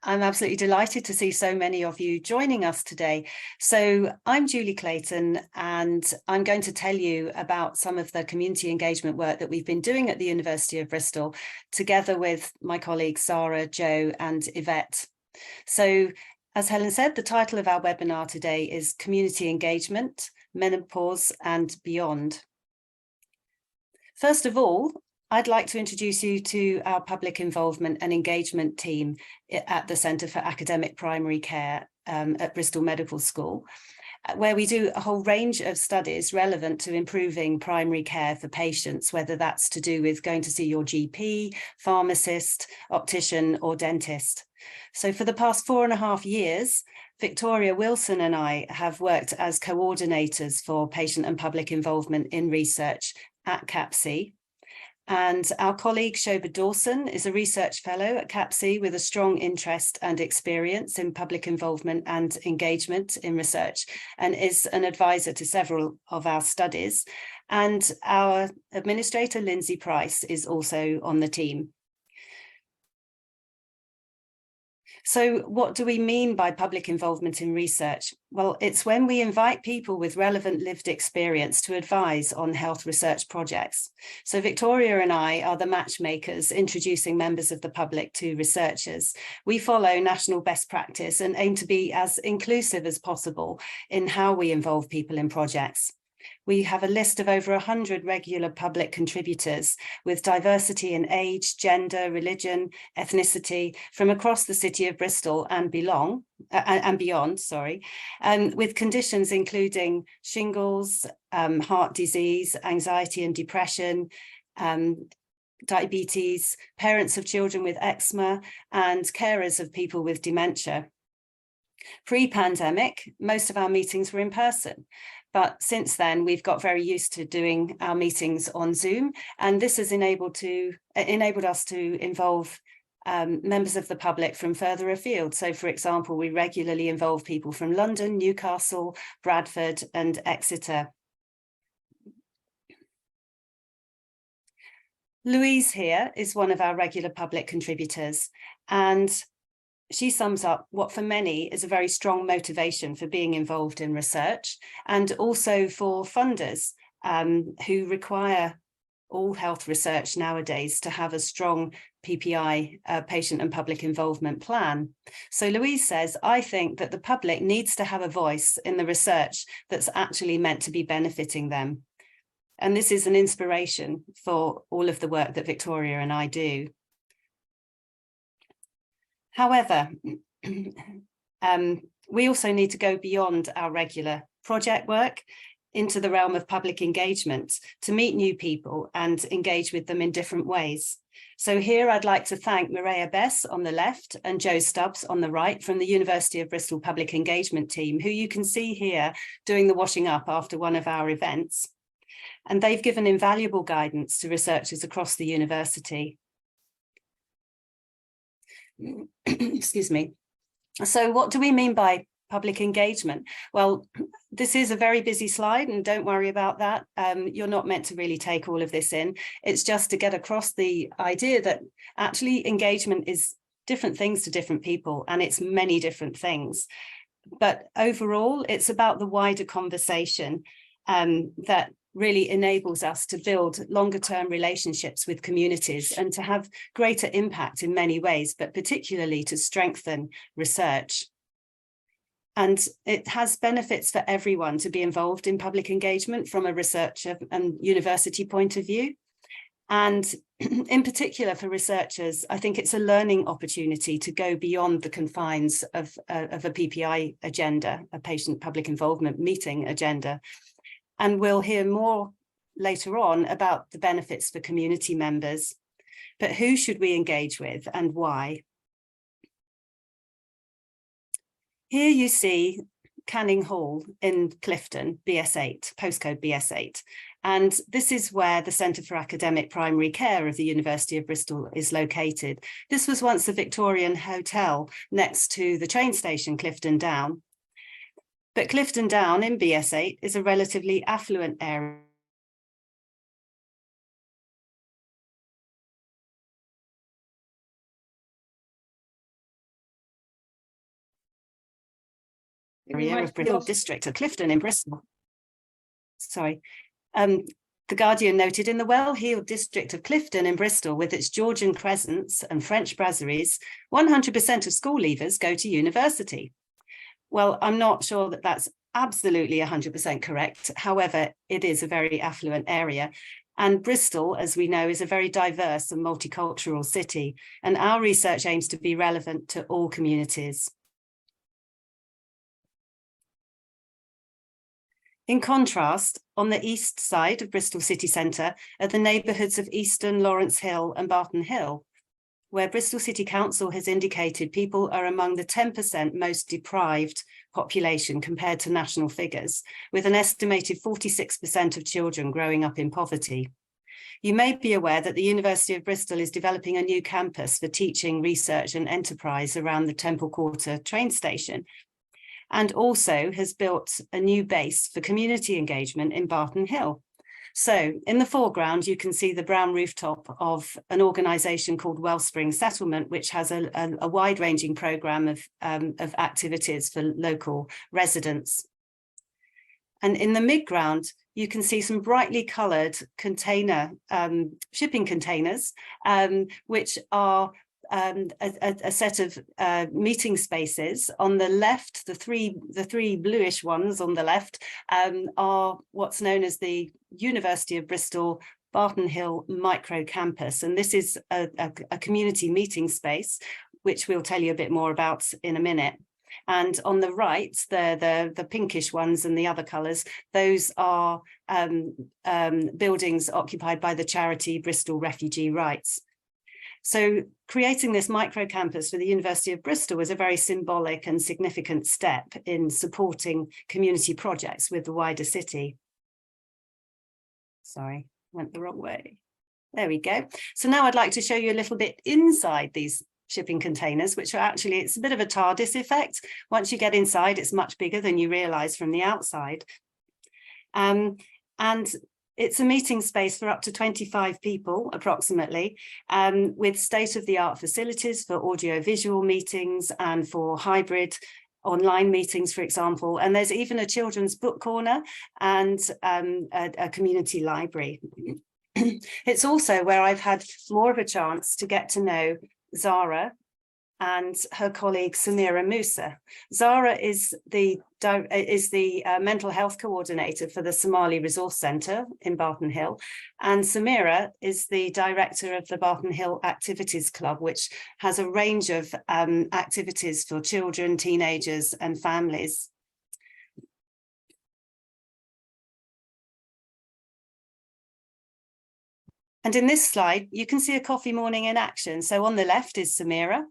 I'm absolutely delighted to see so many of you joining us today. So I'm Julie Clayton, and I'm going to tell you about some of the community engagement work that we've been doing at the University of Bristol, together with my colleagues Zahra, Jo and Yvette. So as Helen said, the title of our webinar today is Community Engagement, Menopause and Beyond. First of all, I'd like to introduce you to our public involvement and engagement team at the Centre for Academic Primary Care at Bristol Medical School, where we do a whole range of studies relevant to improving primary care for patients, whether that's to do with going to see your GP, pharmacist, optician or dentist. So for the past 4.5 years, Victoria Wilson and I have worked as coordinators for patient and public involvement in research at CAPC. And our colleague Shobha Dawson is a research fellow at CAPC with a strong interest and experience in public involvement and engagement in research, and is an advisor to several of our studies. And our administrator, Lindsay Price, is also on the team. So what do we mean by public involvement in research? Well, it's when we invite people with relevant lived experience to advise on health research projects. So Victoria and I are the matchmakers introducing members of the public to researchers. We follow national best practice and aim to be as inclusive as possible in how we involve people in projects. We have a list of over 100 regular public contributors with diversity in age, gender, religion, ethnicity from across the city of Bristol and beyond, with conditions including shingles, heart disease, anxiety and depression, diabetes, parents of children with eczema, and carers of people with dementia. Pre-pandemic, most of our meetings were in person. But since then, we've got very used to doing our meetings on Zoom, and this has enabled us to involve members of the public from further afield. So, for example, we regularly involve people from London, Newcastle, Bradford, and Exeter. Louise here is one of our regular public contributors, and she sums up what for many is a very strong motivation for being involved in research, and also for funders who require all health research nowadays to have a strong PPI, patient and public involvement plan. So Louise says, I think that the public needs to have a voice in the research that's actually meant to be benefiting them. And this is an inspiration for all of the work that Victoria and I do. However, we also need to go beyond our regular project work into the realm of public engagement to meet new people and engage with them in different ways. So here I'd like to thank Mireia Bess on the left and Jo Stubbs on the right from the University of Bristol Public Engagement team, who you can see here doing the washing up after one of our events. And they've given invaluable guidance to researchers across the university. Excuse me. So what do we mean by public engagement? Well, this is a very busy slide, and don't worry about that. You're not meant to really take all of this in. It's just to get across the idea that actually engagement is different things to different people, and it's many different things. But overall, it's about the wider conversation that really enables us to build longer-term relationships with communities and to have greater impact in many ways, but particularly to strengthen research. And it has benefits for everyone to be involved in public engagement from a researcher and university point of view. And in particular for researchers, I think it's a learning opportunity to go beyond the confines of a PPI agenda, a patient public involvement meeting agenda. And we'll hear more later on about the benefits for community members. But who should we engage with and why? Here you see Canning Hall in Clifton, BS8, postcode BS8. And this is where the Centre for Academic Primary Care of the University of Bristol is located. This was once a Victorian hotel next to the train station, Clifton Down. But Clifton Down in BS8 is a relatively affluent area area of Bristol district of Clifton in Bristol. Sorry. The Guardian noted, in the well-heeled district of Clifton in Bristol, with its Georgian crescents and French brasseries, 100% of school leavers go to university. Well, I'm not sure that that's absolutely 100% correct. However, it is a very affluent area. And Bristol, as we know, is a very diverse and multicultural city. And our research aims to be relevant to all communities. In contrast, on the east side of Bristol city centre are the neighbourhoods of Easton, Lawrence Hill and Barton Hill, where Bristol City Council has indicated people are among the 10% most deprived population compared to national figures, with an estimated 46% of children growing up in poverty. You may be aware that the University of Bristol is developing a new campus for teaching, research and enterprise around the Temple Quarter train station, and also has built a new base for community engagement in Barton Hill. So in the foreground, you can see the brown rooftop of an organisation called Wellspring Settlement, which has a wide-ranging programme of activities for local residents. And in the midground, you can see some brightly coloured container, shipping containers, which are a set of meeting spaces. On the left, the three bluish ones on the left are what's known as the University of Bristol Barton Hill Micro Campus, and this is a community meeting space, which we'll tell you a bit more about in a minute. And on the right, the pinkish ones and the other colours, those are buildings occupied by the charity Bristol Refugee Rights. So creating this micro campus for the University of Bristol was a very symbolic and significant step in supporting community projects with the wider city. Sorry, went the wrong way. There we go. So now I'd like to show you a little bit inside these shipping containers, which are actually, it's a bit of a TARDIS effect. Once you get inside, it's much bigger than you realise from the outside. And it's a meeting space for up to 25 people, approximately, with state-of-the-art facilities for audio-visual meetings and for hybrid online meetings, for example. And there's even a children's book corner and a community library. It's also where I've had more of a chance to get to know Zahra and her colleague Samira Musa. Zahra is the mental health coordinator for the Somali Resource Centre in Barton Hill, and Samira is the director of the Barton Hill Activities Club, which has a range of activities for children, teenagers and families. And in this slide, you can see a coffee morning in action. So on the left is Samira,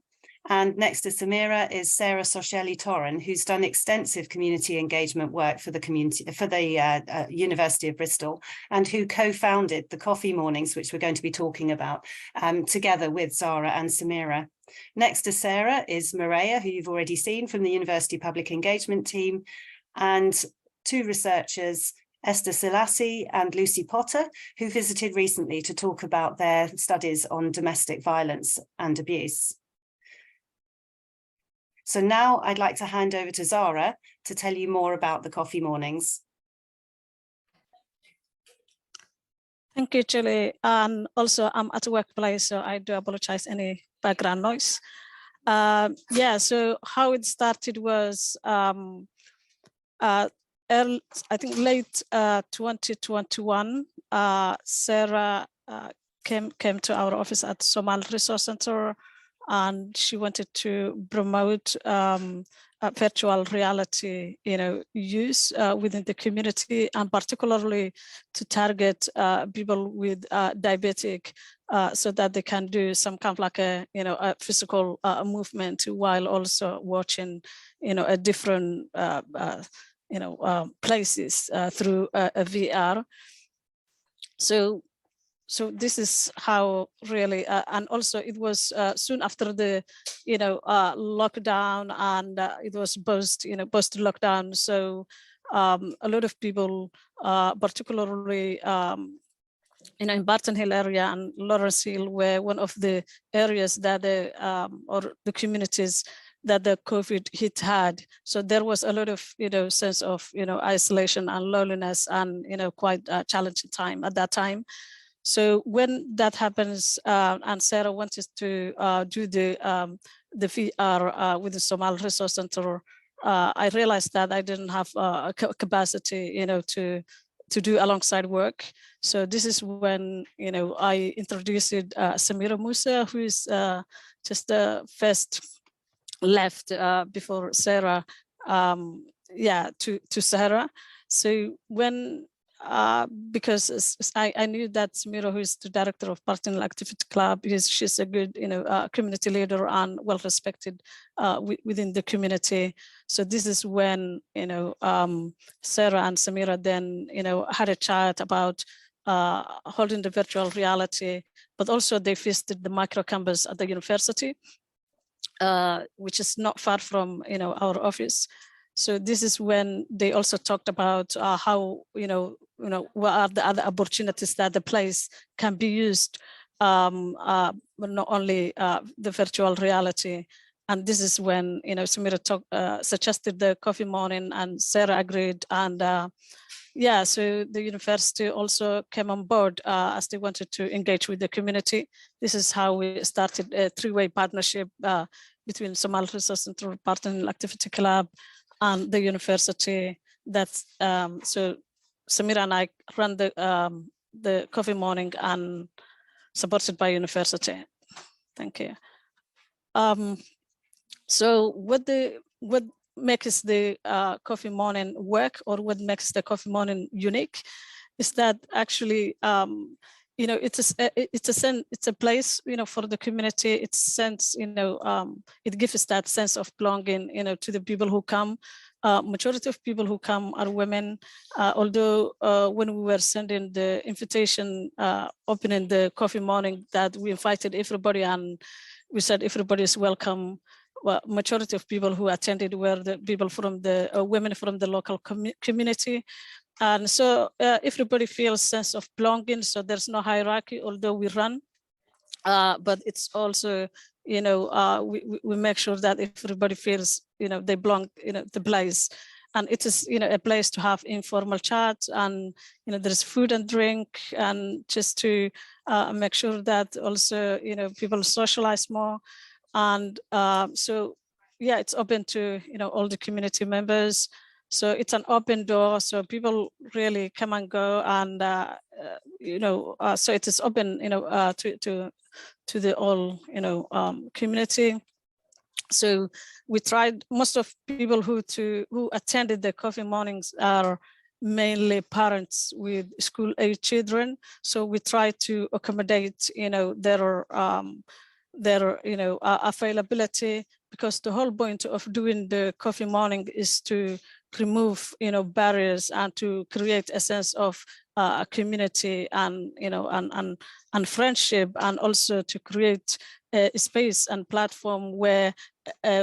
and next to Samira is Sarah Socheli-Torren, who's done extensive community engagement work for the University of Bristol, and who co-founded the coffee mornings, which we're going to be talking about, together with Zahra and Samira. Next to Sarah is Maria, who you've already seen from the University Public Engagement team, and two researchers, Esther Selassie and Lucy Potter, who visited recently to talk about their studies on domestic violence and abuse. So now I'd like to hand over to Zahra to tell you more about the coffee mornings. Thank you, Julie. And also I'm at a workplace, so I do apologize any background noise. So how it started was I think late 2021, Sarah came to our office at Somali Resource Centre, and she wanted to promote virtual reality, use within the community, and particularly to target people with diabetic, so that they can do some kind of like a physical movement while also watching, a different places through a VR. So this is how really, and also it was soon after the, lockdown, and it was post lockdown. So a lot of people, particularly, in Barton Hill area and Lawrence Hill, were one of the areas that or the communities that the COVID hit had. So there was a lot of, sense of, isolation and loneliness and, quite a challenging time at that time. So when that happens, and Sarah wanted to do the VR with the Somali Resource Centre, I realized that I didn't have a capacity, to do alongside work. So this is when, I introduced Samira Musa, who is just the first left before Sarah, to Sarah. So when, because I knew that Samira, who is the director of Partner Activity Club, she's a good, community leader and well respected within the community. So this is when, Sarah and Samira then, had a chat about holding the virtual reality, but also they visited the micro campus at the university, which is not far from, our office. So this is when they also talked about how, what are the other opportunities that the place can be used, but not only the virtual reality. And this is when, Samira suggested the coffee morning, and Sarah agreed. And so the university also came on board as they wanted to engage with the community. This is how we started a three-way partnership between Somali Resource Centre, Partner Activity Club, and the university. That's so Samira and I run the coffee morning and supported by university. Thank you. So what makes the coffee morning work, or what makes the coffee morning unique, is that actually it's a place, for the community. It's sense, it gives us that sense of belonging, to the people who come. Majority of people who come are women, although when we were sending the invitation, opening the coffee morning, that we invited everybody and we said everybody is welcome. Well, majority of people who attended were the people from the women from the local community. And so everybody feels sense of belonging. So there's no hierarchy, although we run, but it's also, we make sure that everybody feels, they belong, the place. And it is, a place to have informal chat, and, there's food and drink, and just to make sure that also, people socialize more. And so, it's open to, all the community members. So it's an open door, so people really come and go, and so it is open, to the all, community. So we tried, most of people who attended the coffee mornings are mainly parents with school-age children. So we try to accommodate, their availability, because the whole point of doing the coffee morning is to remove, barriers, and to create a sense of community and, and friendship, and also to create a space and platform where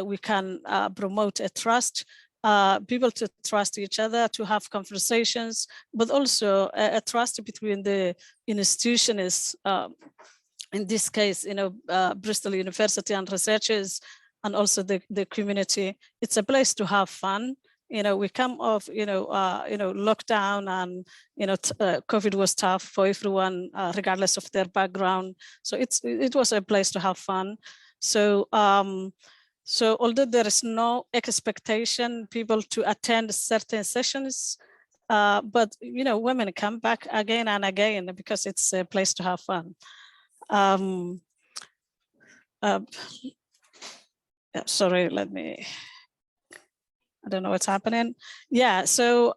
we can promote a trust, people to trust each other, to have conversations, but also a trust between the institutions, in this case, Bristol University and researchers, and also the community. It's a place to have fun. We come off, lockdown, and, COVID was tough for everyone, regardless of their background. So it was a place to have fun. So, so although there is no expectation people to attend certain sessions, but, women come back again and again because it's a place to have fun. Sorry, I don't know what's happening. Yeah, so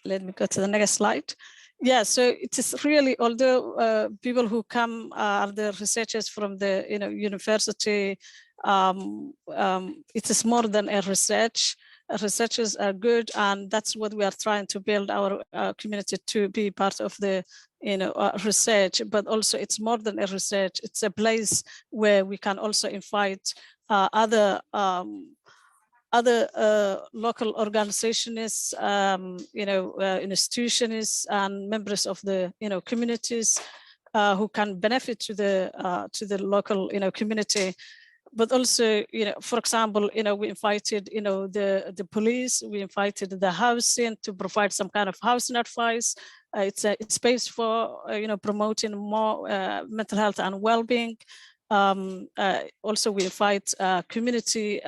let me go to the next slide. Yeah, so it is really, although people who come are the researchers from the university, it is more than a research. Researchers are good, and that's what we are trying to build our community to be part of the research. But also, it's more than a research. It's a place where we can also invite other local organizations, institutions, and members of the communities who can benefit to the local community. but also, for example, we invited, the police, we invited the housing to provide some kind of housing advice. It's a space for, promoting more mental health and well-being. Also, we invite community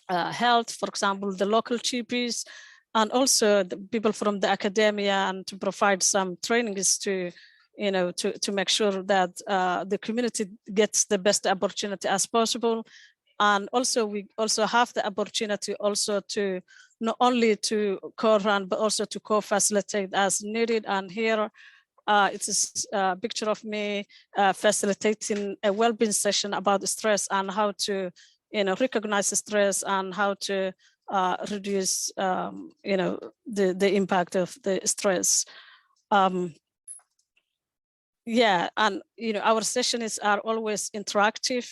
health, for example, the local GPs, and also the people from the academia, and to provide some trainings to, to make sure that the community gets the best opportunity as possible. And also we also have the opportunity also to not only to co-run, but also to co-facilitate as needed. And here it's a picture of me facilitating a well-being session about stress and how to, recognize stress and how to reduce, the impact of the stress. Yeah, and our sessions are always interactive,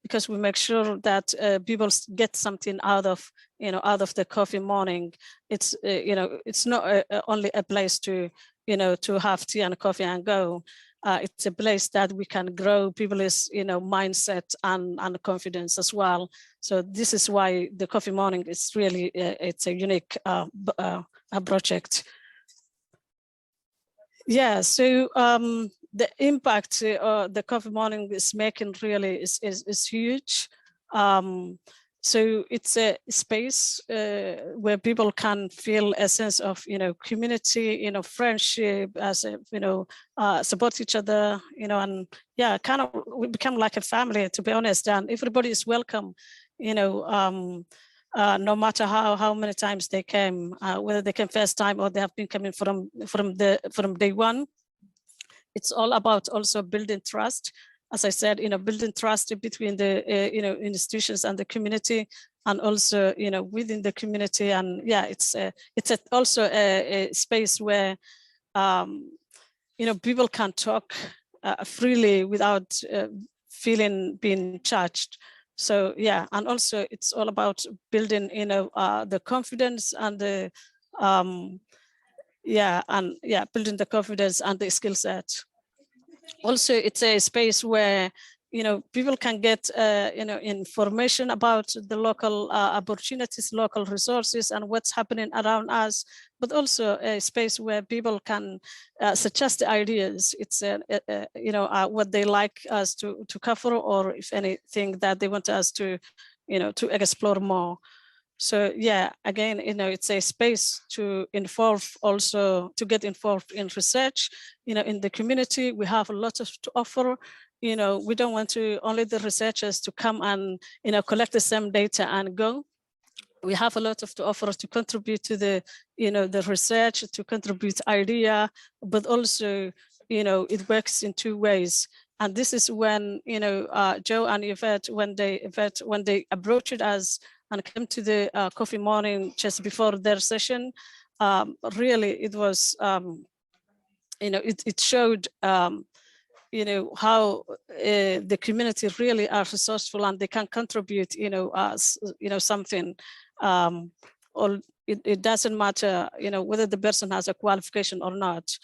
because we make sure that people get something out of the coffee morning. It's it's not only a place to to have tea and coffee and go. It's a place that we can grow people's mindset and confidence as well. So this is why the coffee morning is really it's a unique project. Yeah, so the impact the coffee morning is making really is huge. So it's a space where people can feel a sense of community, friendship, as support each other, and yeah, kind of we become like a family, to be honest, and everybody is welcome, no matter how many times they came, whether they came first time or they have been coming from day one. It's all about also building trust. As I said, building trust between the institutions and the community, and also within the community. And yeah, it's also a space where people can talk freely without feeling being judged. So yeah, and also it's all about building the confidence and the building the confidence and the skill set. Also, it's a space where people can get information about the local opportunities, local resources, and what's happening around us, but also a space where people can suggest ideas. It's what they like us to cover, or if anything that they want us to to explore more. So yeah, again, it's a space to involve, also to get involved in research, in the community. We have a lot to offer. We don't want to only the researchers to come and, collect the same data and go. We have a lot to offer to contribute to the, the research, to contribute idea, but also, it works in two ways. And this is when, Joe and Yvette, when they approached us and came to the coffee morning just before their session, really it was, it showed, how the community really are resourceful and they can contribute, something. Or it doesn't matter, whether the person has a qualification or not.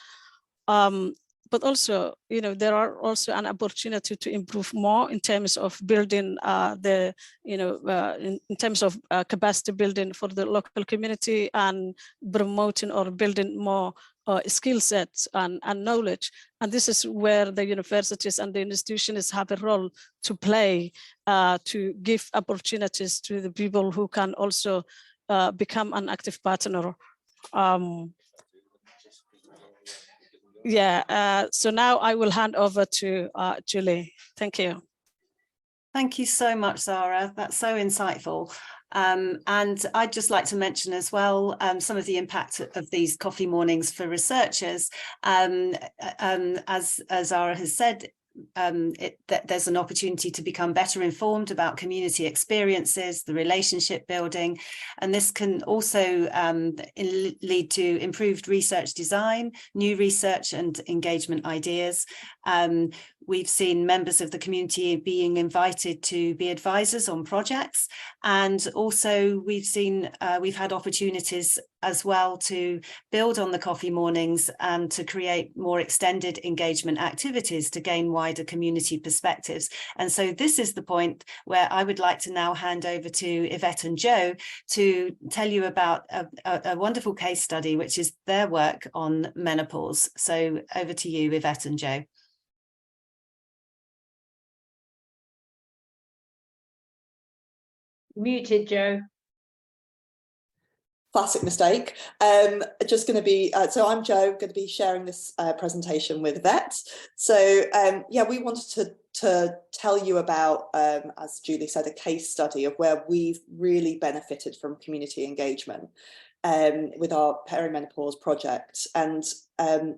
But also, there are also an opportunity to improve more in terms of building the, in terms of capacity building for the local community, and promoting or building more skill sets and knowledge. And this is where the universities and the institutions have a role to play, to give opportunities to the people who can also become an active partner. So now I will hand over to Julie. Thank you. Thank you so much, Zahra. That's so insightful. And I'd just like to mention as well some of the impact of these coffee mornings for researchers. As Zahra has said, there's an opportunity to become better informed about community experiences, the relationship building, and this can also lead to improved research design, new research and engagement ideas. we've seen members of the community being invited to be advisors on projects, and also we've had opportunities as well to build on the coffee mornings and to create more extended engagement activities to gain wider community perspectives. And so this is the point where I would like to now hand over to Yvette and Joe to tell you about a wonderful case study, which is their work on menopause. So over to you, Yvette and Joe. Muted, Joe. Classic mistake. Just going to be, so I'm Joe, going to be sharing this presentation with Yvette. So yeah, we wanted to tell you about, as Julie said, a case study of where we've really benefited from community engagement with our perimenopause project. And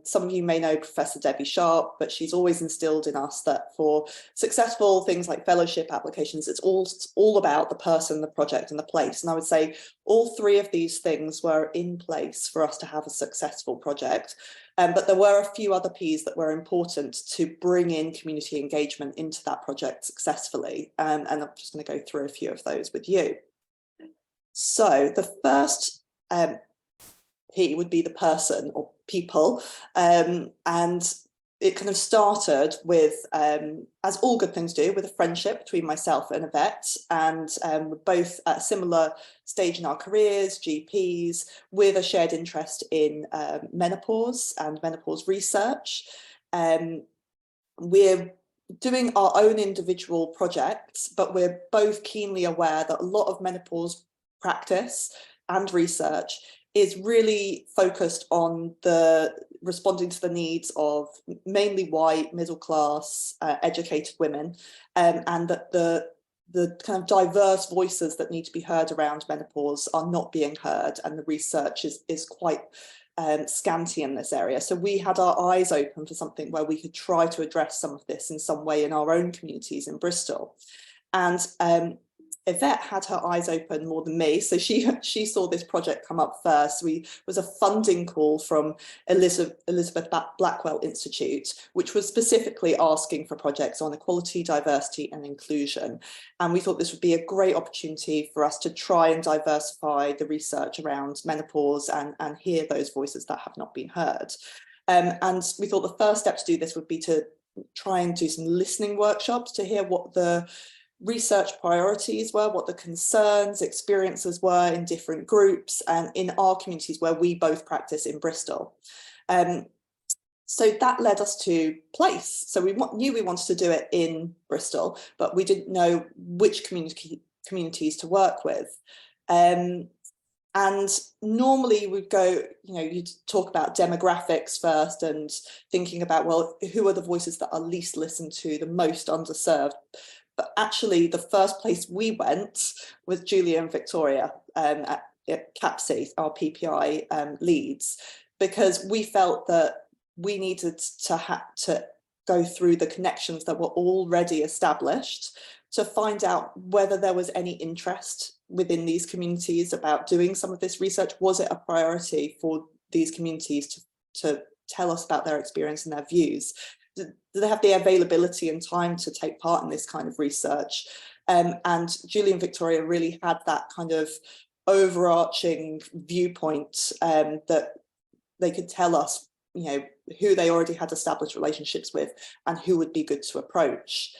some of you may know Professor Debbie Sharp, but she's always instilled in us that for successful things like fellowship applications, it's all about the person, the project and the place. And I would say all three of these things were in place for us to have a successful project. But there were a few other P's that were important to bring in community engagement into that project successfully. And I'm just going to go through a few of those with you. So the first P would be the person or people, and it kind of started with, as all good things do, with a friendship between myself and Yvette, and we're both at a similar stage in our careers, GPs, with a shared interest in menopause and menopause research. We're doing our own individual projects, but we're both keenly aware that a lot of menopause practice and research is really focused on responding to the needs of mainly white, middle class, educated women, and that the kind of diverse voices that need to be heard around menopause are not being heard, and the research is quite scanty in this area. So we had our eyes open for something where we could try to address some of this in some way in our own communities in Bristol. And Yvette had her eyes open more than me, so she saw this project come up first. Was a funding call from Elizabeth Blackwell Institute, which was specifically asking for projects on equality, diversity and inclusion. And we thought this would be a great opportunity for us to try and diversify the research around menopause and hear those voices that have not been heard. And we thought the first step to do this would be to try and do some listening workshops to hear what the research priorities were, what the concerns, experiences were in different groups and in our communities where we both practice in Bristol. So that led us to place. So we knew we wanted to do it in Bristol, but we didn't know which communities to work with. And normally we'd go, you'd talk about demographics first and thinking about, well, who are the voices that are least listened to, the most underserved? But actually, the first place we went was Julia and Victoria at CAPC, our PPI leads, because we felt that we needed to go through the connections that were already established to find out whether there was any interest within these communities about doing some of this research. Was it a priority for these communities to tell us about their experience and their views? Do they have the availability and time to take part in this kind of research? And Julie and Victoria really had that kind of overarching viewpoint that they could tell us, who they already had established relationships with and who would be good to approach.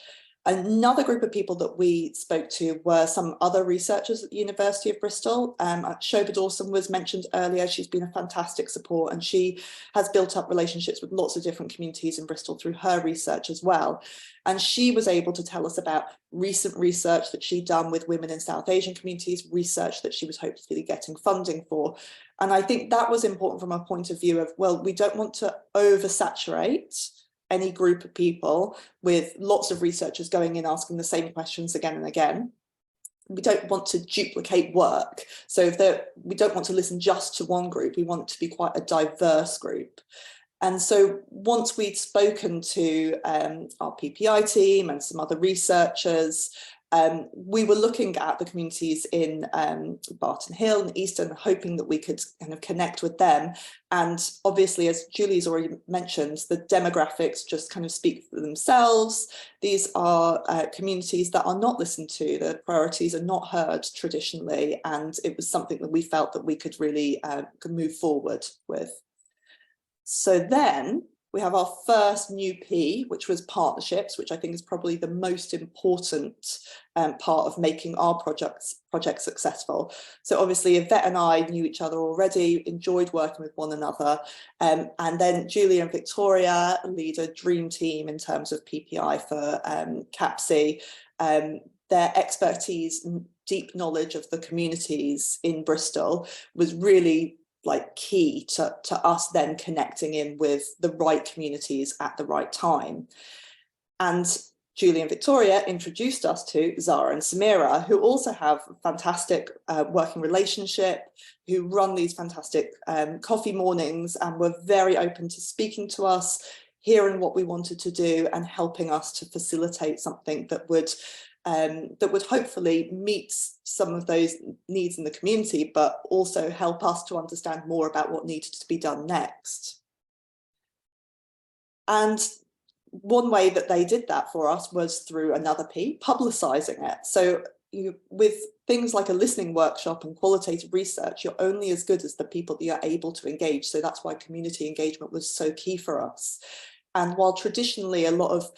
Another group of people that we spoke to were some other researchers at the University of Bristol. Shobha Dawson was mentioned earlier. She's been a fantastic support and she has built up relationships with lots of different communities in Bristol through her research as well. And she was able to tell us about recent research that she'd done with women in South Asian communities, research that she was hopefully getting funding for. And I think that was important from a point of view of, well, we don't want to oversaturate any group of people with lots of researchers going in asking the same questions again and again. We don't want to duplicate work. So we don't want to listen just to one group, we want to be quite a diverse group. And so once we'd spoken to our PPI team and some other researchers, We were looking at the communities in Barton Hill and Easton, hoping that we could kind of connect with them. And obviously, as Julie's already mentioned, the demographics just kind of speak for themselves. These are communities that are not listened to, the priorities are not heard traditionally, and it was something that we felt that we could really move forward with. So then we have our first new P, which was partnerships, which I think is probably the most important part of making our project successful. So obviously Yvette and I knew each other already, enjoyed working with one another. And then Julie and Victoria lead a dream team in terms of PPI for CAPC. Their expertise and deep knowledge of the communities in Bristol was really key to us then connecting in with the right communities at the right time. And Julie and Victoria introduced us to Zahra and Samira, who also have a fantastic working relationship, who run these fantastic coffee mornings and were very open to speaking to us, hearing what we wanted to do and helping us to facilitate something that would hopefully meet some of those needs in the community, but also help us to understand more about what needed to be done next. And one way that they did that for us was through another P, publicising it. So with things like a listening workshop and qualitative research, you're only as good as the people that you're able to engage. So that's why community engagement was so key for us. And while traditionally a lot of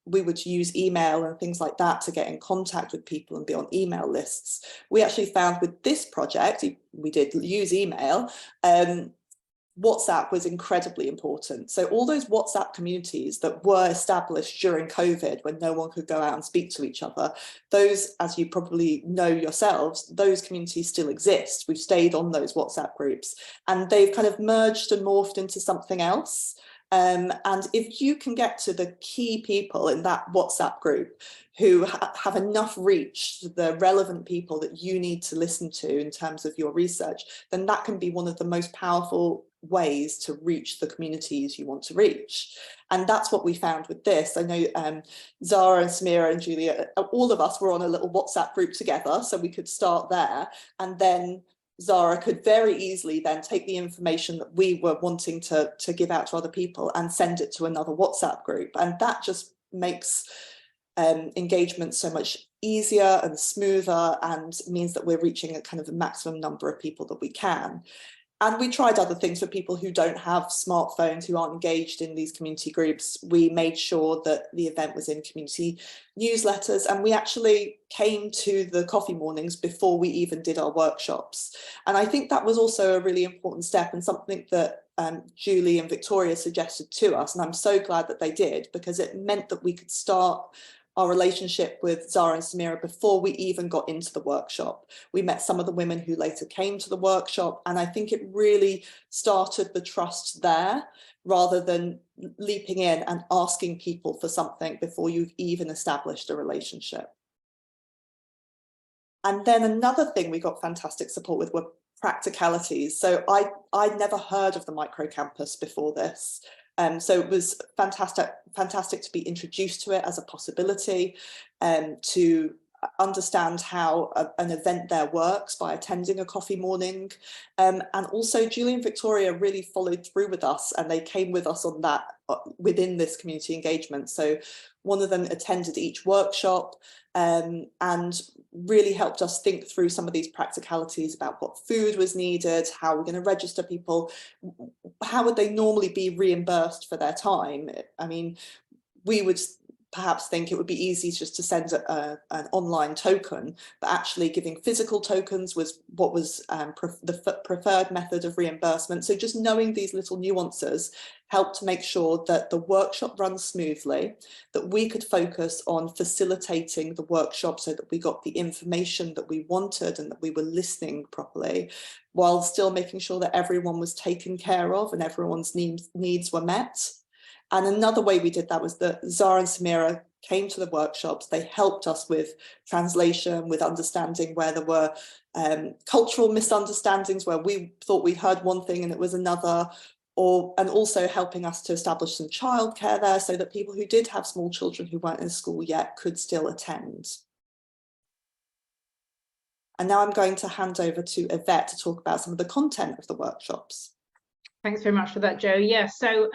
we would use email and things like that to get in contact with people and be on email lists, we actually found with this project, we did use email, WhatsApp was incredibly important. So all those WhatsApp communities that were established during COVID when no one could go out and speak to each other, those, as you probably know yourselves, those communities still exist. We've stayed on those WhatsApp groups and they've kind of merged and morphed into something else. And if you can get to the key people in that WhatsApp group who have enough reach to the relevant people that you need to listen to in terms of your research, then that can be one of the most powerful ways to reach the communities you want to reach. And that's what we found with this. I know Zahra and Samira and Julia, all of us were on a little WhatsApp group together, so we could start there, and then Zahra could very easily then take the information that we were wanting to give out to other people and send it to another WhatsApp group. And that just makes engagement so much easier and smoother and means that we're reaching a kind of a maximum number of people that we can. And we tried other things for people who don't have smartphones, who aren't engaged in these community groups. We made sure that the event was in community newsletters, and we actually came to the coffee mornings before we even did our workshops. And I think that was also a really important step and something that Julie and Victoria suggested to us. And I'm so glad that they did, because it meant that we could start our relationship with Zahra and Samira before we even got into the workshop. We met some of the women who later came to the workshop, and I think it really started the trust there, rather than leaping in and asking people for something before you've even established a relationship. And then another thing we got fantastic support with were practicalities. So I'd never heard of the microcampus before this. So it was fantastic to be introduced to it as a possibility, to understand how an event there works by attending a coffee morning. And also Julie and Victoria really followed through with us, and they came with us on that within this community engagement. So one of them attended each workshop and really helped us think through some of these practicalities about what food was needed, how we're going to register people, how would they normally be reimbursed for their time. I mean, we would perhaps think it would be easy just to send an online token, but actually giving physical tokens was what was the preferred method of reimbursement. So just knowing these little nuances helped to make sure that the workshop runs smoothly, that we could focus on facilitating the workshop so that we got the information that we wanted and that we were listening properly, while still making sure that everyone was taken care of and everyone's needs were met. And another way we did that was that Zahra and Samira came to the workshops. They helped us with translation, with understanding where there were cultural misunderstandings, where we thought we'd heard one thing and it was another, and also helping us to establish some childcare there so that people who did have small children who weren't in school yet could still attend. And now I'm going to hand over to Yvette to talk about some of the content of the workshops. Thanks very much for that, Jo. Yeah, so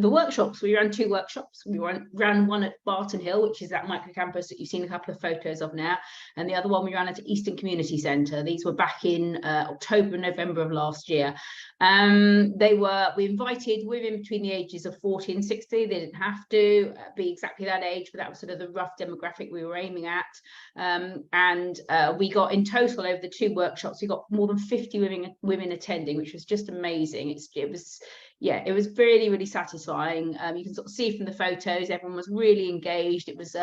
the workshops, we ran 2 workshops. We ran one at Barton Hill, which is that micro campus that you've seen a couple of photos of now, and the other one we ran at Eastern Community Centre. These were back in October and November of last year. We invited women between the ages of 40 and 60. They didn't have to be exactly that age, but that was sort of the rough demographic we were aiming at. We got, in total, over the 2 workshops, we got more than 50 women attending, which was just amazing. It was really, really satisfying. You can sort of see from the photos, everyone was really engaged. It was,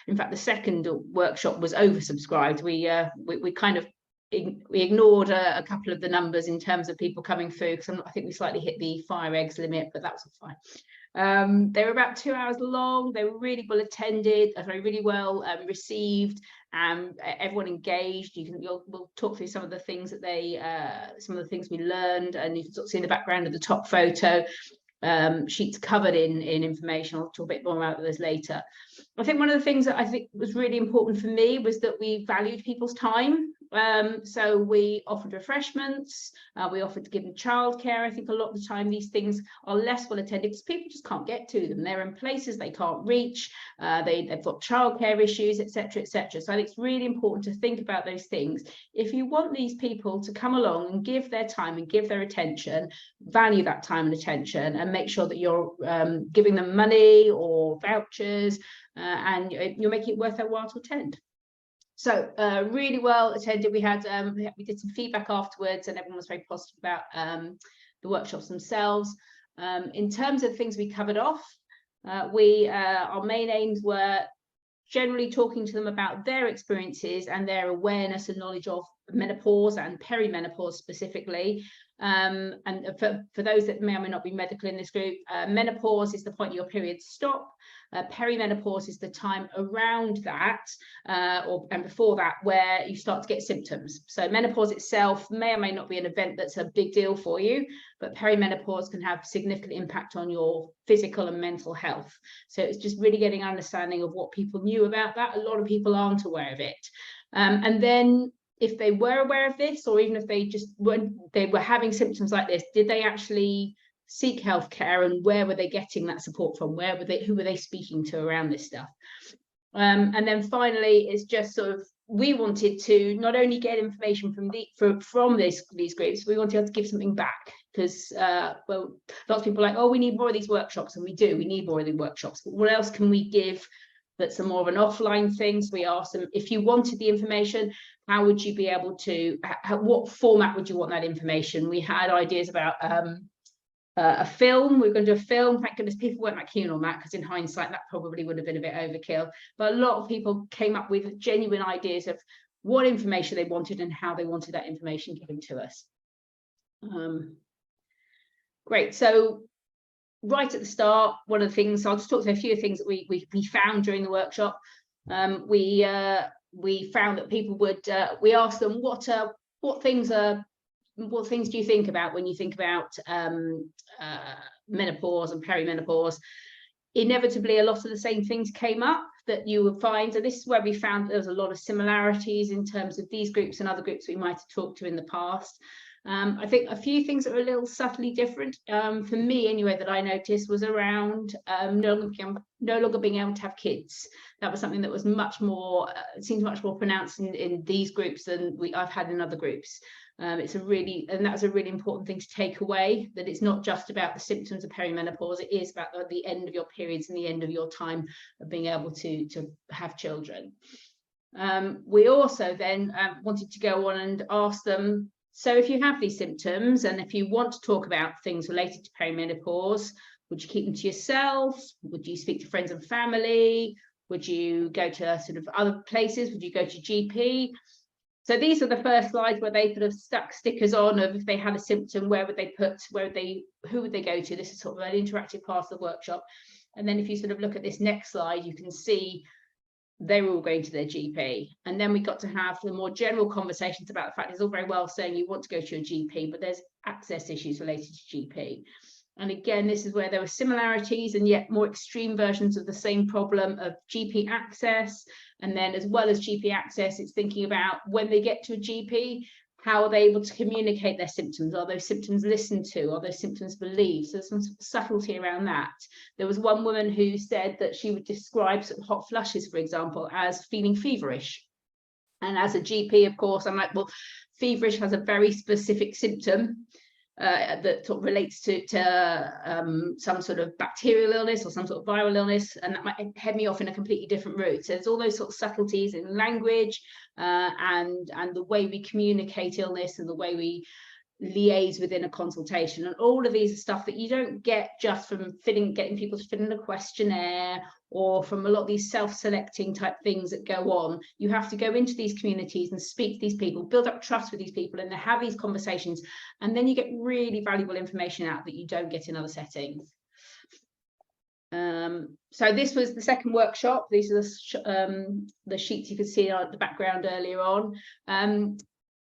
in fact, the second workshop was oversubscribed. We kind of we ignored a couple of the numbers in terms of people coming through, because I think we slightly hit the fire eggs limit, but that was fine. They were about 2 hours long. They were really well attended, really well received. Everyone engaged. We'll talk through some of the things that some of the things we learned, and you can sort of see in the background of the top photo, sheets covered in information. I'll talk a bit more about those later. I think one of the things that I think was really important for me was that we valued people's time. So we offered refreshments, we offered to give them childcare. I think a lot of the time these things are less well attended because people just can't get to them. They're in places they can't reach, they've got childcare issues, etc., etc. So I think it's really important to think about those things. If you want these people to come along and give their time and give their attention, value that time and attention, and make sure that you're giving them money or vouchers, and you're making it worth their while to attend. So really well attended. We did some feedback afterwards, and everyone was very positive about the workshops themselves. In terms of things we covered off, our main aims were generally talking to them about their experiences and their awareness and knowledge of menopause and perimenopause specifically. And for those that may or may not be medical in this group, menopause is the point your periods stop. Perimenopause is the time around that and before that where you start to get symptoms. So menopause itself may or may not be an event that's a big deal for you, but perimenopause can have significant impact on your physical and mental health. So it's just really getting an understanding of what people knew about that. A lot of people aren't aware of it. And then if they were aware of this, or even if they were having symptoms like this, did they actually seek healthcare, and where were they getting that support from? Who were they speaking to around this stuff? And then finally, it's just sort of, we wanted to not only get information from these groups, we wanted to give something back, because well, lots of people are like, oh, we need more of these workshops, and we need more of these workshops, but what else can we give that's more of an offline thing? So we asked them, if you wanted the information, how would you be able to, what format would you want that information? We had ideas about a film. We're going to do a film. Thank goodness people weren't that keen on that, because in hindsight that probably would have been a bit overkill, but a lot of people came up with genuine ideas of what information they wanted and how they wanted that information given to us. Great. So right at the start, one of the things, I'll just talk to a few things that we found during the workshop. We found that people would, we asked them, what things do you think about when you think about menopause and perimenopause? Inevitably, a lot of the same things came up that you would find, and this is where we found there was a lot of similarities in terms of these groups and other groups we might have talked to in the past. I think a few things that are a little subtly different, for me anyway, that I noticed was around no longer being able to have kids. That was something that was much more, it seems much more pronounced in these groups than I've had in other groups. And that's a really important thing to take away, that it's not just about the symptoms of perimenopause, it is about the end of your periods and the end of your time of being able to have children. We also then wanted to go on and ask them, so if you have these symptoms and if you want to talk about things related to perimenopause, would you keep them to yourself? Would you speak to friends and family? Would you go to sort of other places? Would you go to GP? So these are the first slides where they could have stuck stickers on of if they had a symptom, where would they put, who would they go to? This is sort of an interactive part of the workshop. And then if you sort of look at this next slide, you can see they were all going to their GP. And then we got to have the more general conversations about the fact it's all very well saying you want to go to your GP, but there's access issues related to GP. And again, this is where there were similarities and yet more extreme versions of the same problem of GP access, And then as well as GP access, it's thinking about when they get to a GP, how are they able to communicate their symptoms? Are those symptoms listened to? Are those symptoms believed? So there's some subtlety around that. There was one woman who said that she would describe sort of hot flushes, for example, as feeling feverish. And as a GP, of course, I'm like, well, feverish has a very specific symptom that sort of relates to some sort of bacterial illness or some sort of viral illness, and that might head me off in a completely different route. So there's all those sort of subtleties in language and the way we communicate illness and the way we liaise within a consultation, and all of these are stuff that you don't get just from getting people to fill in a questionnaire or from a lot of these self-selecting type things that go on. You have to go into these communities and speak to these people, build up trust with these people, and have these conversations, and then you get really valuable information out that you don't get in other settings. So this was the second workshop. These are the sheets you could see at the background earlier on.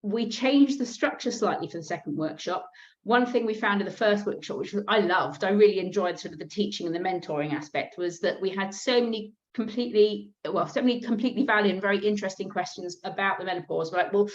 We changed the structure slightly for the second workshop. One thing we found in the first workshop, which I loved, I really enjoyed sort of the teaching and the mentoring aspect, was that we had so many completely valid and very interesting questions about the menopause. We're like, well,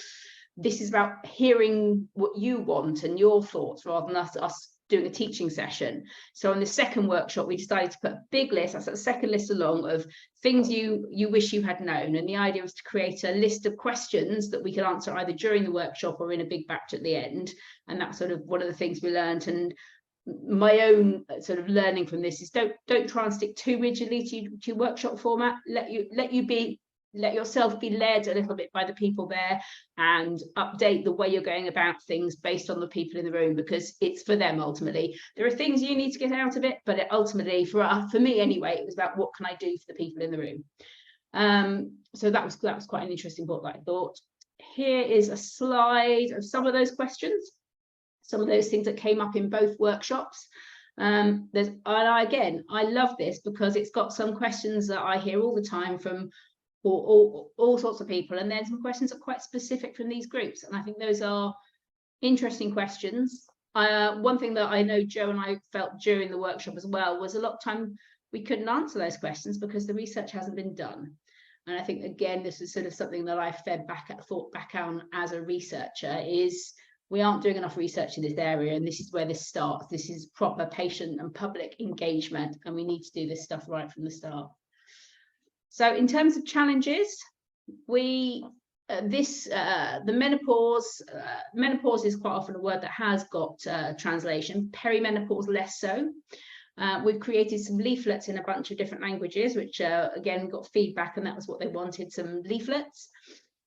this is about hearing what you want and your thoughts rather than us doing a teaching session. So in the second workshop, we decided to put a big list, that's the second list along, of things you wish you had known. And the idea was to create a list of questions that we could answer either during the workshop or in a big batch at the end. And that's sort of one of the things we learned. And my own sort of learning from this is don't try and stick too rigidly to your workshop format. Let yourself be led a little bit by the people there, and update the way you're going about things based on the people in the room, because it's for them ultimately. There are things you need to get out of it, but ultimately for me anyway, it was about what can I do for the people in the room. So that was quite an interesting book that I thought. Here is a slide of some of those questions, some of those things that came up in both workshops. I love this because it's got some questions that I hear all the time from all sorts of people, and then some questions that are quite specific from these groups, and I think those are interesting questions. One thing that I know Jo and I felt during the workshop as well was a lot of time we couldn't answer those questions because the research hasn't been done. And I think again this is sort of something that I thought back on as a researcher, is we aren't doing enough research in this area, and this is where this starts. This is proper patient and public engagement, and we need to do this stuff right from the start. So in terms of challenges, the menopause is quite often a word that has got translation, perimenopause less so. We've created some leaflets in a bunch of different languages, which again got feedback, and that was what they wanted, some leaflets.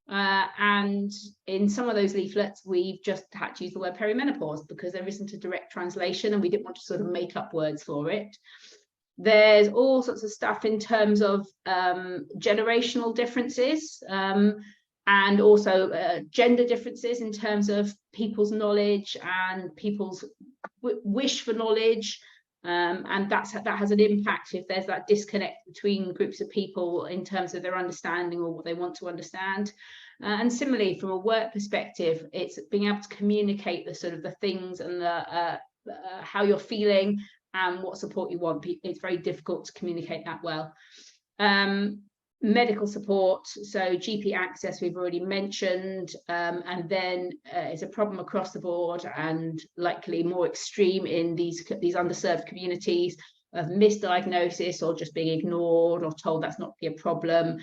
And in some of those leaflets, we've just had to use the word perimenopause because there isn't a direct translation, and we didn't want to sort of make up words for it. There's all sorts of stuff in terms of generational differences, and also gender differences in terms of people's knowledge and people's wish for knowledge, and that has an impact if there's that disconnect between groups of people in terms of their understanding or what they want to understand. And similarly, from a work perspective, it's being able to communicate the sort of the things and the how you're feeling and what support you want. It's very difficult to communicate that well. Medical support, so GP access we've already mentioned, and then it's a problem across the board and likely more extreme in these underserved communities of misdiagnosis or just being ignored or told that's not a problem.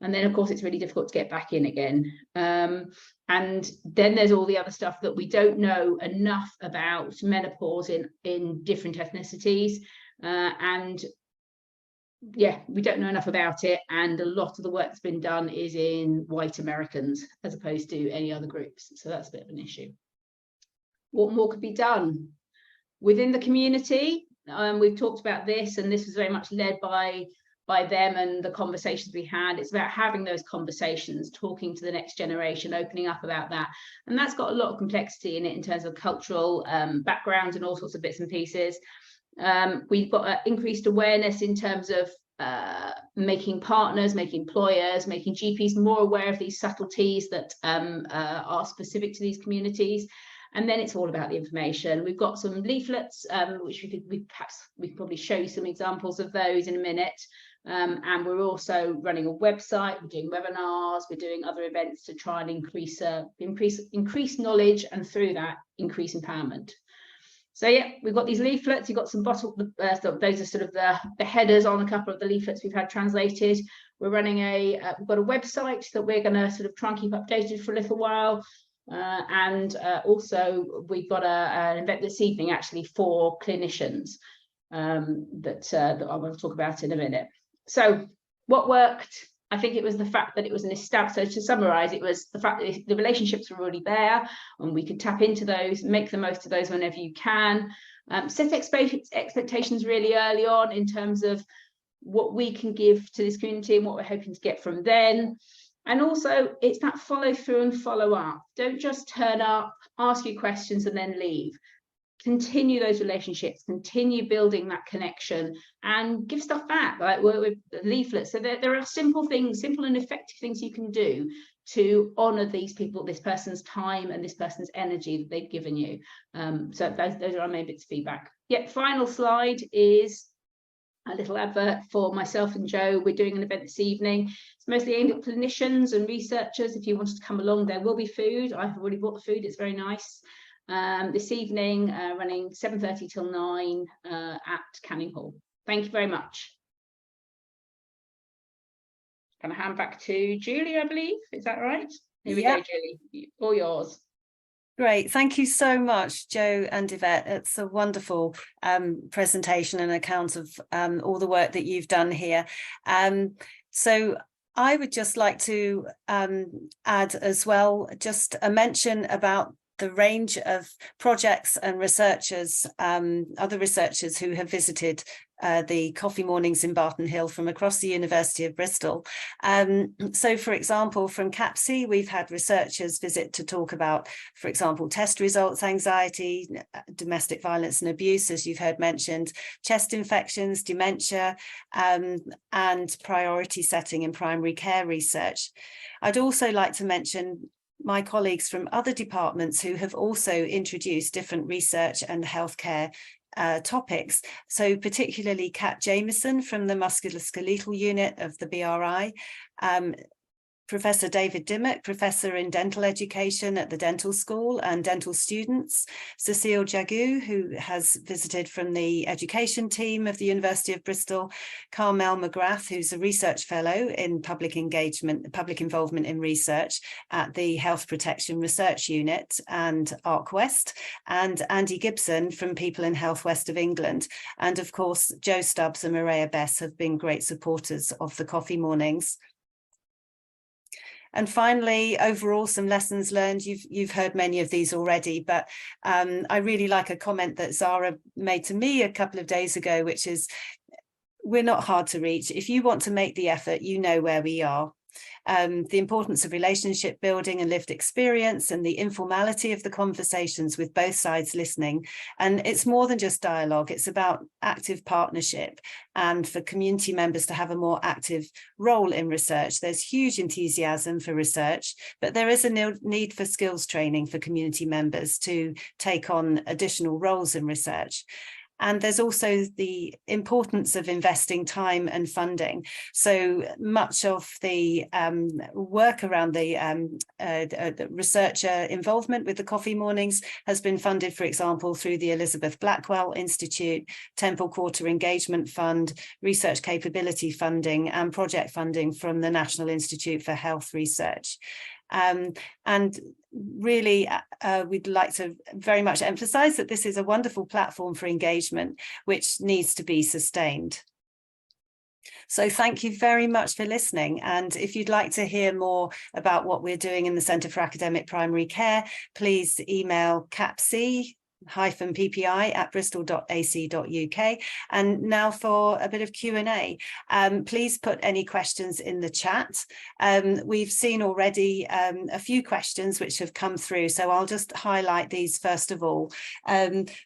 And then of course it's really difficult to get back in again. And then there's all the other stuff that we don't know enough about menopause in different ethnicities, and yeah, we don't know enough about it, and a lot of the work that's been done is in white Americans as opposed to any other groups, so that's a bit of an issue. What more could be done within the community? We've talked about this, and this was very much led by them and the conversations we had. It's about having those conversations, talking to the next generation, opening up about that, and that's got a lot of complexity in it in terms of cultural background and all sorts of bits and pieces. We've got increased awareness in terms of making partners, making employers, making GPs more aware of these subtleties that are specific to these communities. And then it's all about the information. We've got some leaflets, which we could probably show you some examples of those in a minute. And we're also running a website, we're doing webinars, we're doing other events to try and increase knowledge, and through that increase empowerment. So yeah, we've got these leaflets. You've got some those are sort of the headers on a couple of the leaflets we've had translated. We're running we've got a website that we're going to sort of try and keep updated for a little while. And also we've got an event this evening actually for clinicians that I will talk about in a minute. So what worked? I think it was the fact that it was an established, so to summarize, it was the fact that the relationships were already there and we could tap into those, make the most of those whenever you can. Set expectations really early on in terms of what we can give to this community and what we're hoping to get from them. And also it's that follow through and follow up. Don't just turn up, ask you questions and then leave. Continue those relationships, continue building that connection, and give stuff back, like with leaflets. So there are simple things, simple and effective things you can do to honor these people, this person's time and this person's energy that they've given you. So those are our main bits of feedback. Yeah, final slide is a little advert for myself and Joe. We're doing an event this evening. It's mostly aimed at clinicians and researchers. If you wanted to come along, there will be food. I've already bought the food, it's very nice. This evening, running 7:30 till 9 at Canning Hall. Thank you very much. Going to hand back to Julie, I believe. Is that right? Here we go, Julie. All yours. Great. Thank you so much, Joe and Yvette. It's a wonderful presentation and account of all the work that you've done here. So I would just like to add as well, just a mention about the range of projects and researchers, other researchers who have visited the coffee mornings in Barton Hill from across the University of Bristol. So, for example, from CAPC, we've had researchers visit to talk about, for example, test results, anxiety, domestic violence and abuse, as you've heard mentioned, chest infections, dementia, and priority setting in primary care research. I'd also like to mention my colleagues from other departments who have also introduced different research and healthcare topics. So particularly Kat Jamieson from the musculoskeletal unit of the BRI, Professor David Dimmock, Professor in Dental Education at the Dental School and dental students, Cecile Jagu, who has visited from the education team of the University of Bristol, Carmel McGrath, who's a research fellow in public engagement, public involvement in research at the Health Protection Research Unit and ARC West, and Andy Gibson from People in Health West of England. And of course, Joe Stubbs and Maria Bess have been great supporters of the coffee mornings. And finally, overall, some lessons learned. You've heard many of these already, but I really like a comment that Zahra made to me a couple of days ago, which is, we're not hard to reach. If you want to make the effort, you know where we are. The importance of relationship building and lived experience and the informality of the conversations with both sides listening. And it's more than just dialogue, it's about active partnership and for community members to have a more active role in research. There's huge enthusiasm for research, but there is a need for skills training for community members to take on additional roles in research. And there's also the importance of investing time and funding. So much of the work around the researcher involvement with the coffee mornings has been funded, for example, through the Elizabeth Blackwell Institute, Temple Quarter Engagement Fund, Research Capability Funding, and project funding from the National Institute for Health Research. And really, we'd like to very much emphasize that this is a wonderful platform for engagement, which needs to be sustained. So thank you very much for listening. And if you'd like to hear more about what we're doing in the Centre for Academic Primary Care, please email capc-ppi@bristol.ac.uk. And now for a bit of Q&A. Please put any questions in the chat. We've seen already a few questions which have come through, so I'll just highlight these first of all.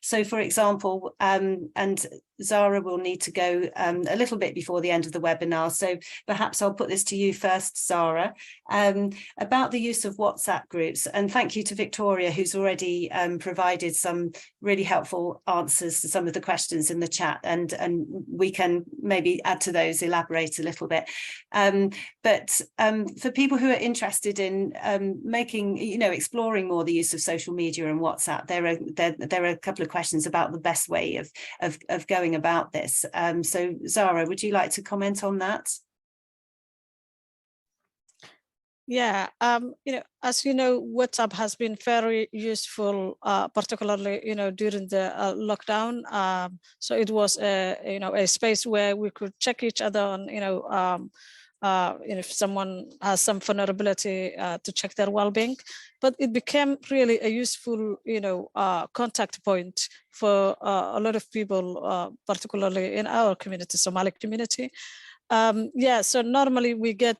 So for example, and Zahra will need to go a little bit before the end of the webinar, so perhaps I'll put this to you first, Zahra, about the use of WhatsApp groups. And thank you to Victoria, who's already provided some really helpful answers to some of the questions in the chat, and we can maybe add to those, elaborate a little bit. But for people who are interested in making, exploring more the use of social media and WhatsApp, there are a couple of questions about the best way of going about this. So Zahra, would you like to comment on that? Yeah, as you know, WhatsApp has been very useful, particularly, during the lockdown. So it was a space where we could check each other on, if someone has some vulnerability, to check their well-being. But it became really a useful, contact point for a lot of people, particularly in our community, Somali community. Yeah, so normally we get,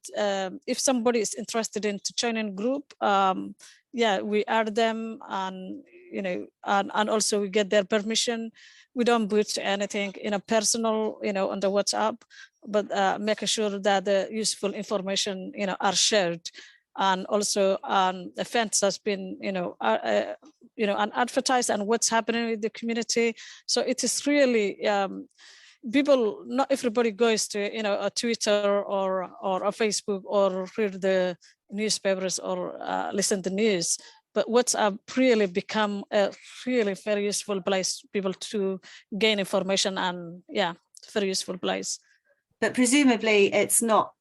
if somebody is interested in to join in group, yeah, we add them, and and also we get their permission. We don't put anything in a personal, on the WhatsApp, but making sure that the useful information, are shared. And also events has been, and advertised, and what's happening with the community. So it is really, people, not everybody goes to, a Twitter or a Facebook or read the newspapers or listen to news. But WhatsApp really become a really very useful place for people to gain information, and yeah, very useful place. But presumably it's not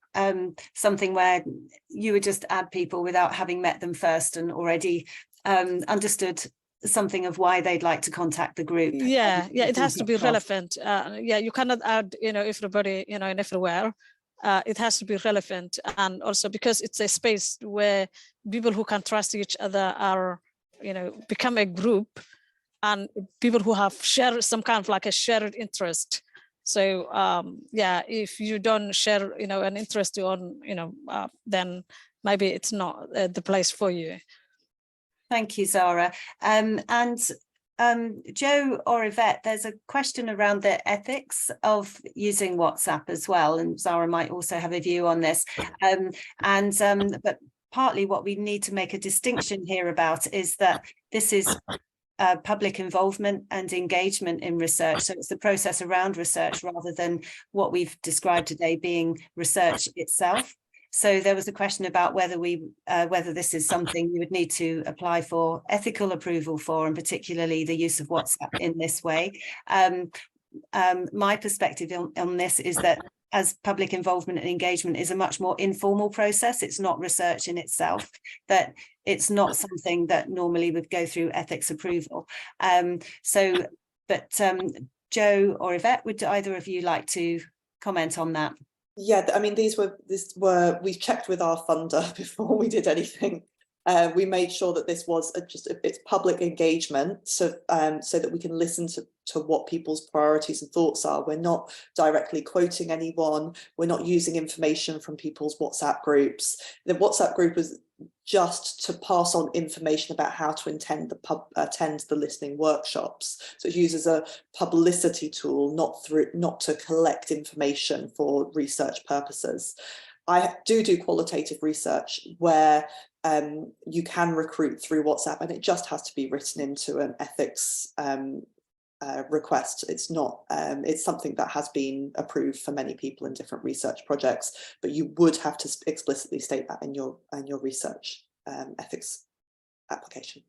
something where you would just add people without having met them first and already understood something of why they'd like to contact the group. Yeah, it has to be relevant. Yeah, you cannot add, everybody, and everywhere. It has to be relevant, and also because it's a space where people who can trust each other are, become a group, and people who have shared some kind of like a shared interest. So yeah, if you don't share, an interest on, then maybe it's not the place for you. Thank you, Zahra. And Joe or Yvette, there's a question around the ethics of using WhatsApp as well, and Zahra might also have a view on this. But partly what we need to make a distinction here about is that this is public involvement and engagement in research. So it's the process around research rather than what we've described today being research itself. So there was a question about whether whether this is something you would need to apply for ethical approval for, and particularly the use of WhatsApp in this way. My perspective on this is that as public involvement and engagement is a much more informal process, it's not research in itself, that it's not something that normally would go through ethics approval. Joe or Yvette, would either of you like to comment on that? Yeah, I mean, we checked with our funder before we did anything. We made sure that this was it's public engagement, so that we can listen to what people's priorities and thoughts are. We're not directly quoting anyone. We're not using information from people's WhatsApp groups. The WhatsApp group is just to pass on information about how to attend the listening workshops. So it's used as a publicity tool, not to collect information for research purposes. I do qualitative research where you can recruit through WhatsApp, and it just has to be written into an ethics request. It's not, it's something that has been approved for many people in different research projects, but you would have to explicitly state that in your research ethics application.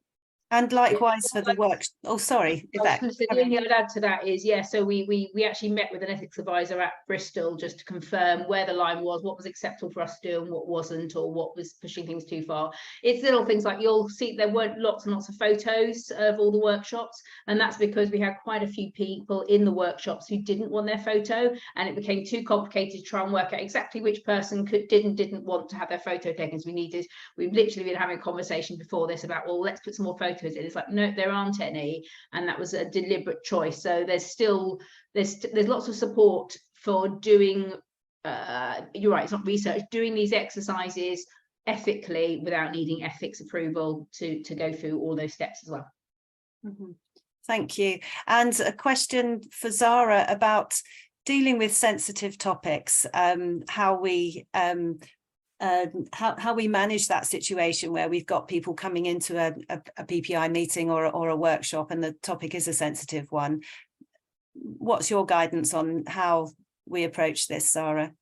And likewise for the work. Oh, sorry, Yvette. The only thing I'd add to that is, yeah, so we actually met with an ethics advisor at Bristol just to confirm where the line was, what was acceptable for us to do and what wasn't, or what was pushing things too far. It's little things like, you'll see there weren't lots and lots of photos of all the workshops, and that's because we had quite a few people in the workshops who didn't want their photo, and it became too complicated to try and work out exactly which person didn't want to have their photo taken. So we've literally been having a conversation before this about, well, let's put some more photos. It's like, no, there aren't any, and that was a deliberate choice. So there's lots of support for doing, you're right, it's not research, doing these exercises ethically without needing ethics approval to go through all those steps as well. Mm-hmm. Thank you. And a question for Zahra about dealing with sensitive topics, how we manage that situation where we've got people coming into a PPI meeting or a workshop and the topic is a sensitive one. What's your guidance on how we approach this, Zahra?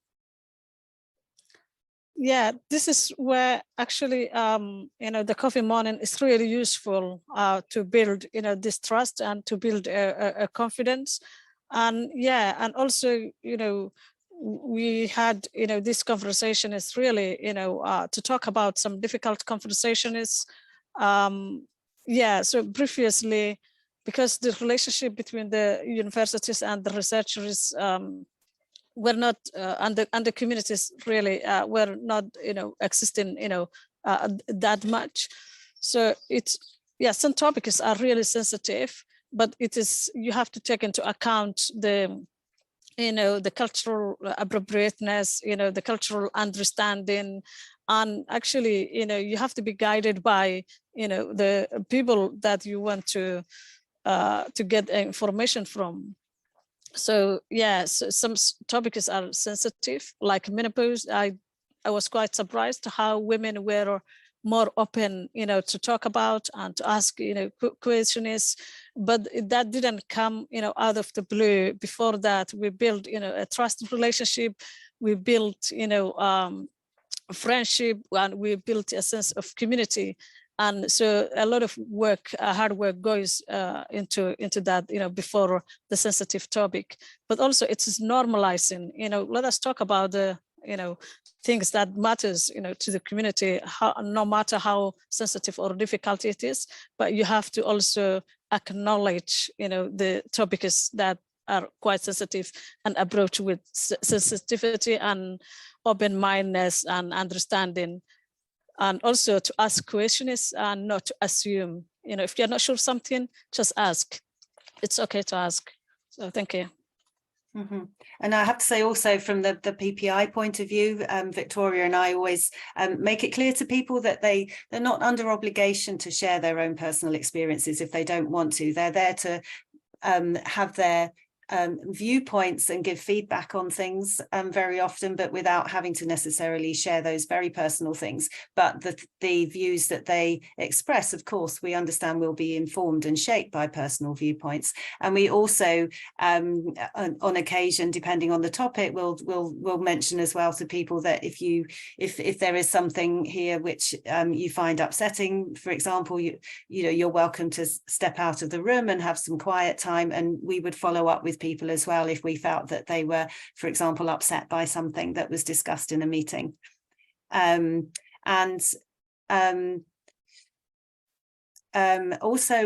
Yeah, this is where actually, the coffee morning is really useful to build, this trust and to build a confidence. And yeah, and also, we had, this conversation is really, to talk about some difficult conversations. Yeah, so previously, because the relationship between the universities and the researchers were not, and the communities really were not, existing, that much. So it's, yeah, some topics are really sensitive, but you have to take into account the, the cultural appropriateness, the cultural understanding, and actually, you have to be guided by, the people that you want to get information from. So yeah, so some topics are sensitive, like menopause. I was quite surprised how women were more open, to talk about and to ask, questions, but that didn't come, out of the blue. Before that, we built, a trusted relationship. We built, friendship, and we built a sense of community. And so a lot of work, hard work goes into that, before the sensitive topic. But also it's normalizing, let us talk about the, things that matters, to the community, no matter how sensitive or difficult it is, but you have to also acknowledge, the topics that are quite sensitive and approach with sensitivity and open-mindedness and understanding. And also to ask questions and not to assume, if you're not sure something, just ask. It's okay to ask. So thank you. Mm-hmm. And I have to say also from the PPI point of view, Victoria and I always make it clear to people that they're not under obligation to share their own personal experiences if they don't want to. They're there to have their viewpoints and give feedback on things very often, but without having to necessarily share those very personal things. But the views that they express, of course, we understand will be informed and shaped by personal viewpoints. And we also, on occasion, depending on the topic, we'll mention as well to people that if there is something here which you find upsetting, for example, you're welcome to step out of the room and have some quiet time, and we would follow up with people as well if we felt that they were, for example, upset by something that was discussed in a meeting. Also,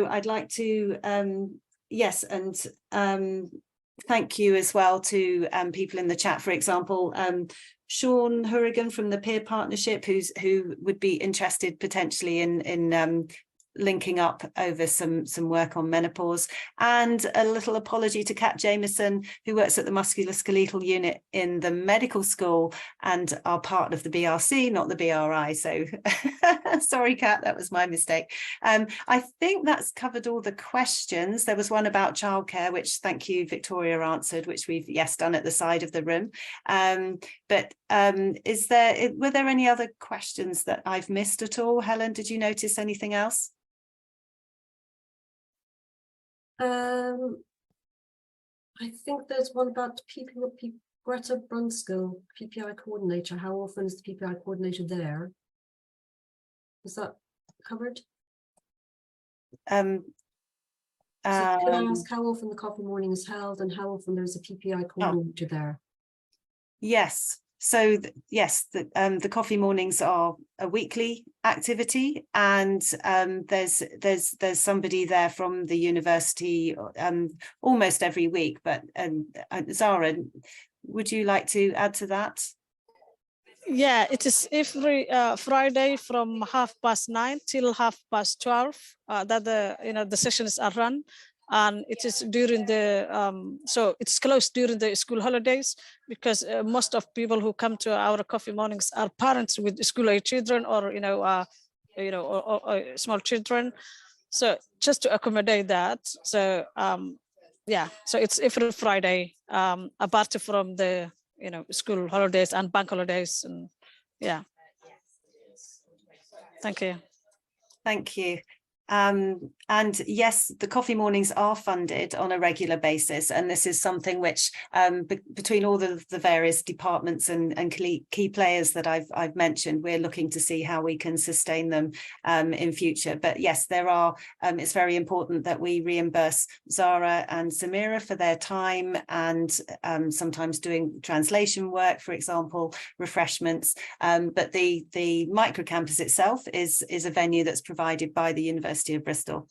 I'd like to thank you as well to people in the chat, for example, Sean Hurrigan from the Peer Partnership, who would be interested potentially in linking up over some work on menopause, and a little apology to Kat Jameson, who works at the musculoskeletal unit in the medical school and are part of the BRC, not the BRI. So sorry, Kat, that was my mistake. I think that's covered all the questions. There was one about childcare, which thank you, Victoria, answered, which we've done at the side of the room. Were there any other questions that I've missed at all? Helen, did you notice anything else? I think there's one about Greta Brunskill, PPI coordinator. How often is the PPI coordinator there? Is that covered? So can I ask how often the coffee morning is held and how often there's a PPI coordinator there? Yes. So yes, the coffee mornings are a weekly activity, and there's somebody there from the university almost every week. But Zahra, would you like to add to that? Yeah, it is every Friday from 9:30 till 12:30 that the sessions are run. And it is during the so it's closed during the school holidays, because most of people who come to our coffee mornings are parents with school-age children or or small children. So just to accommodate that, so yeah, so it's every Friday, apart from the school holidays and bank holidays, and yeah. Thank you. Thank you. And yes, the coffee mornings are funded on a regular basis, and this is something which between all the various departments and key players that I've mentioned, we're looking to see how we can sustain them in future. But yes, there are it's very important that we reimburse Zahra and Samira for their time and sometimes doing translation work, for example, refreshments. But the microcampus itself is a venue that's provided by the University of Bristol.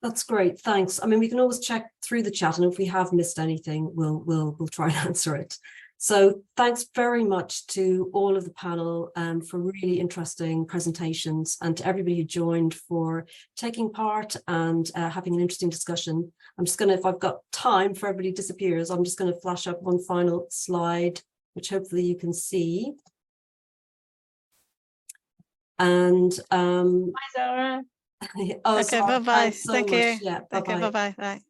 That's great, thanks. I mean, we can always check through the chat, and if we have missed anything, we'll try and answer it. So thanks very much to all of the panel for really interesting presentations, and to everybody who joined for taking part and having an interesting discussion. I'm just going to, if I've got time for everybody disappears, I'm just going to flash up one final slide, which hopefully you can see. And Hi, Zahra. oh, Okay, Zahra, bye-bye. thanks so Thank much. you. Yeah, Thank you. Bye-bye. Bye.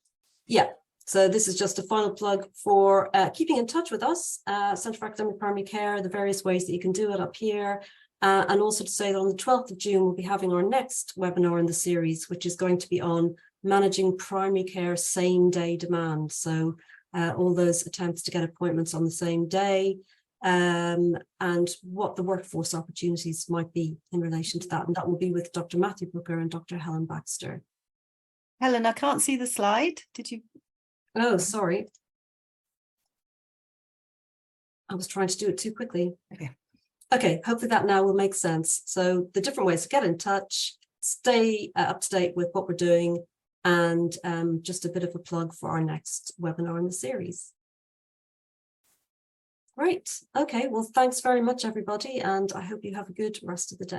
Yeah, so this is just a final plug for keeping in touch with us, Centre for Academic Primary Care, the various ways that you can do it up here. And also to say that on the 12th of June, we'll be having our next webinar in the series, which is going to be on managing primary care same-day demand. So all those attempts to get appointments on the same day, and what the workforce opportunities might be in relation to that. And that will be with Dr. Matthew Booker and Dr. Helen Baxter. Helen, I can't see the slide. Did you? Oh, sorry. I was trying to do it too quickly. Okay, hopefully that now will make sense. So the different ways to get in touch, stay up to date with what we're doing, and just a bit of a plug for our next webinar in the series. Great. Okay, well, thanks very much, everybody, and I hope you have a good rest of the day.